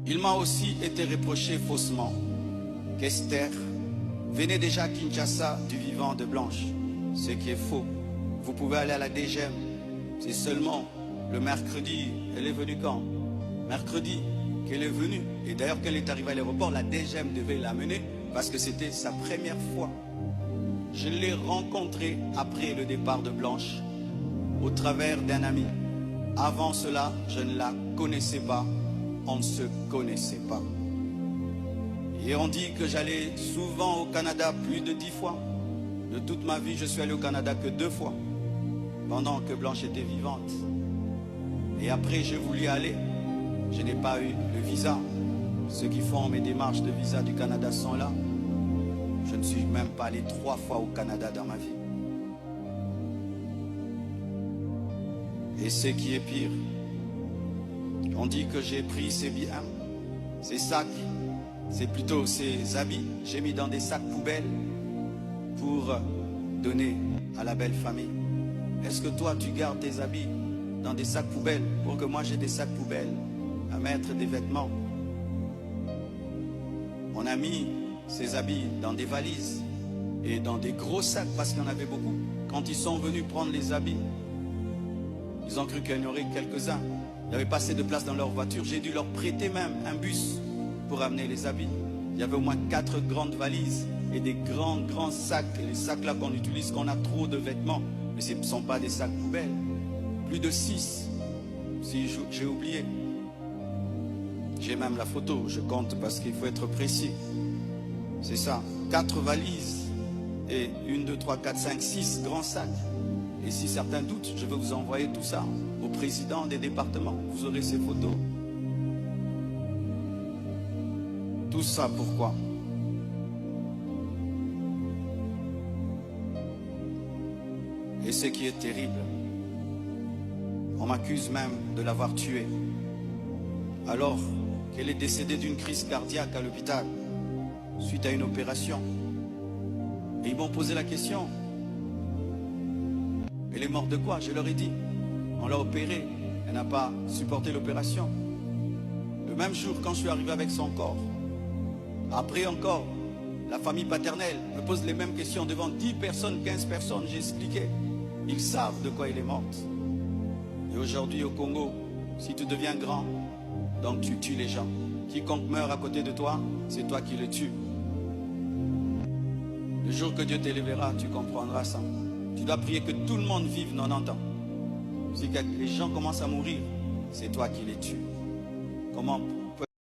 Il m'a aussi été reproché faussement qu'Esther venait déjà à Kinshasa du vivant de Blanche, ce qui est faux. Vous pouvez aller à la DGM, c'est seulement le mercredi. Elle est venue quand? Mercredi qu'elle est venue. Et d'ailleurs, quand elle est arrivée à l'aéroport, la DGM devait l'amener parce que c'était sa première fois. Je l'ai rencontrée après le départ de Blanche, au travers d'un ami. Avant cela, je ne la connaissais pas, on ne se connaissait pas. Et on dit que j'allais souvent au Canada plus de 10 fois. De toute ma vie, je suis allé au Canada que 2 fois, pendant que Blanche était vivante. Et après, j'ai voulu aller. Je n'ai pas eu le visa. Ceux qui font mes démarches de visa du Canada sont là. Je ne suis même pas allé 3 fois au Canada dans ma vie. Et ce qui est pire, on dit que j'ai pris ses biens, ses sacs, c'est plutôt ses habits. J'ai mis dans des sacs poubelles pour donner à la belle famille. Est-ce que toi, tu gardes tes habits dans des sacs poubelles pour que moi j'ai des sacs poubelles à mettre des vêtements? On a mis ces habits dans des valises et dans des gros sacs parce qu'il y en avait beaucoup. Quand ils sont venus prendre les habits, ils ont cru qu'il y en aurait quelques-uns. Il n'y avait pas assez de place dans leur voiture. J'ai dû leur prêter même un bus pour amener les habits. Il y avait au moins 4 grandes valises et des grands sacs. Et les sacs là qu'on utilise quand on a trop de vêtements. Mais ce ne sont pas des sacs poubelles. Plus de 6, si j'ai oublié. J'ai même la photo, je compte parce qu'il faut être précis. C'est ça, 4 valises et 1, 2, 3, 4, 5, 6 grands sacs. Et si certains doutent, je vais vous envoyer tout ça au président des départements. Vous aurez ces photos. Tout ça pourquoi? Et ce qui est terrible, on m'accuse même de l'avoir tuée, alors qu'elle est décédée d'une crise cardiaque à l'hôpital, suite à une opération. Et ils m'ont posé la question. Elle est morte de quoi? Je leur ai dit. On l'a opérée. Elle n'a pas supporté l'opération. Le même jour, quand je suis arrivé avec son corps, après encore, la famille paternelle me pose les mêmes questions devant 10 personnes, 15 personnes. J'ai expliqué. Ils savent de quoi elle est morte. Et aujourd'hui au Congo, si tu deviens grand, donc tu tues les gens. Quiconque meurt à côté de toi, c'est toi qui le tues. Le jour que Dieu t'élèvera, tu comprendras ça. Tu dois prier que tout le monde vive 90 ans. Si les gens commencent à mourir, c'est toi qui les tues. Comment